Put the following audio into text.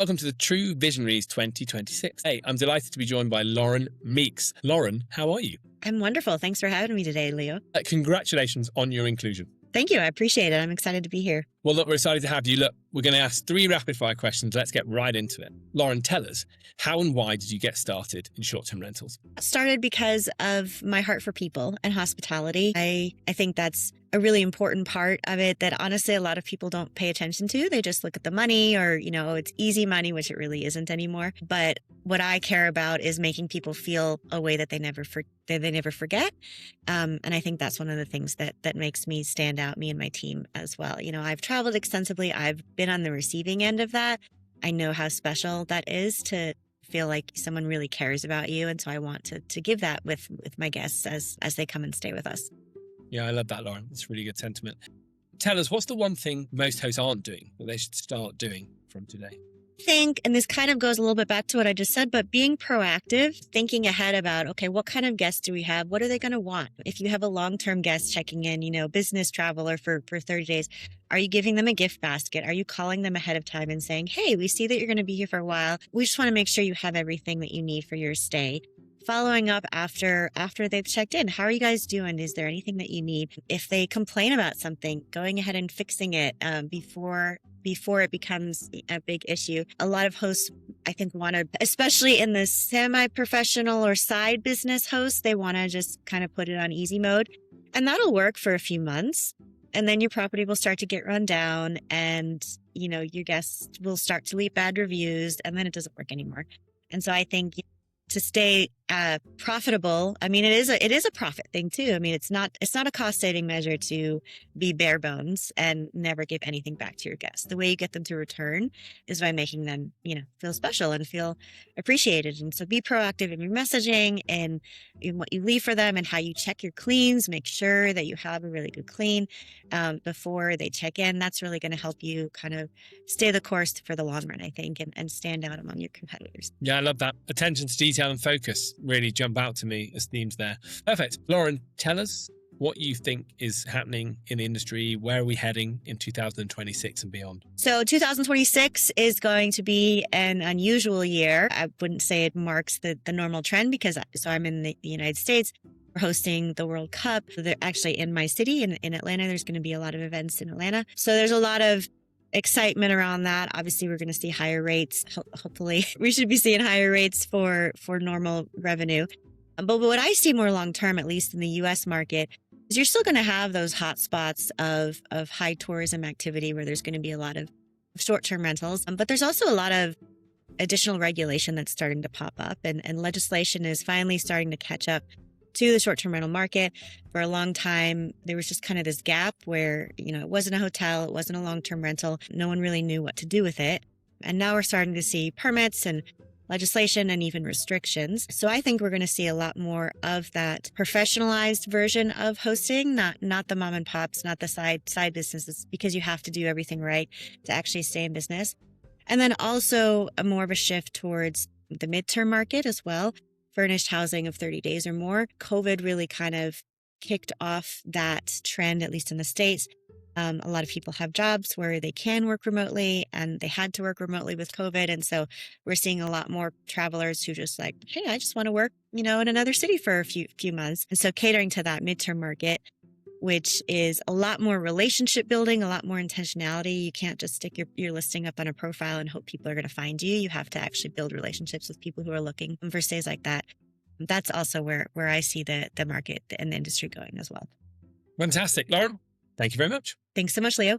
Welcome to the Truvisionaries 2026. Hey, I'm delighted to be joined by Lauren Meeks. Lauren, how are you? I'm wonderful. Thanks for having me today, Leo. Congratulations on your inclusion. Thank you. I appreciate it. I'm excited to be here. Well, look, we're excited to have you. Look, we're going to ask 3 rapid-fire questions. Let's get right into it. Lauren, tell us, how and why did you get started in short-term rentals? I started because of my heart for people and hospitality. I think that's a really important part of it that honestly a lot of people don't pay attention to. They just look at the money or, it's easy money, which it really isn't anymore. But what I care about is making people feel a way that they never forget. And I think that's one of the things that makes me stand out, me and my team as well. I've traveled extensively. I've been on the receiving end of that. I know how special that is to feel like someone really cares about you. And so I want to give that with my guests as they come and stay with us. Yeah, I love that, Lauren. It's a really good sentiment. Tell us, what's the one thing most hosts aren't doing that they should start doing from today? I think, and this kind of goes a little bit back to what I just said, but being proactive, thinking ahead about, okay, what kind of guests do we have? What are they going to want? If you have a long-term guest checking in, business traveler for 30 days, are you giving them a gift basket? Are you calling them ahead of time and saying, hey, we see that you're going to be here for a while. We just want to make sure you have everything that you need for your stay. Following up after they've checked in. How are you guys doing? Is there anything that you need? If they complain about something, going ahead and fixing it before it becomes a big issue. A lot of hosts, I think, want to, especially in the semi-professional or side business hosts, they want to just kind of put it on easy mode. And that'll work for a few months. And then your property will start to get run down and, your guests will start to leave bad reviews and then it doesn't work anymore. And so I think to stay profitable, it is a profit thing too. It's not a cost saving measure to be bare bones and never give anything back to your guests. The way you get them to return is by making them, feel special and feel appreciated. And so be proactive in your messaging and in what you leave for them and how you check your cleans. Make sure that you have a really good clean before they check in. That's really going to help you kind of stay the course for the long run, I think, and stand out among your competitors. Yeah, I love that. Attention to detail and focus really jump out to me as themes there. Perfect. Lauren, tell us what you think is happening in the industry. Where are we heading in 2026 and beyond? So 2026 is going to be an unusual year. I wouldn't say it marks the normal trend because I'm in the United States. We're hosting the World Cup. They're actually in my city in Atlanta. There's going to be a lot of events in Atlanta. So there's a lot of excitement around that. Obviously, we're going to see higher rates. Hopefully, we should be seeing higher rates for normal revenue. But what I see more long term, at least in the U.S. market, is you're still going to have those hot spots of high tourism activity where there's going to be a lot of short-term rentals. But there's also a lot of additional regulation that's starting to pop up, and legislation is finally starting to catch up to the short-term rental market. For a long time, there was just kind of this gap where, it wasn't a hotel, it wasn't a long-term rental. No one really knew what to do with it. And now we're starting to see permits and legislation and even restrictions. So I think we're going to see a lot more of that professionalized version of hosting, not the mom and pops, not the side businesses, because you have to do everything right to actually stay in business. And then also more of a shift towards the midterm market as well. Furnished housing of 30 days or more. COVID really kind of kicked off that trend, at least in the States. A lot of people have jobs where they can work remotely and they had to work remotely with COVID. And so we're seeing a lot more travelers who just like, hey, I just want to work, in another city for a few months. And so catering to that midterm market, which is a lot more relationship building, a lot more intentionality. You can't just stick your listing up on a profile and hope people are going to find you. You have to actually build relationships with people who are looking for stays like that. That's also where I see the market and the industry going as well. Fantastic. Lauren, thank you very much. Thanks so much, Leo.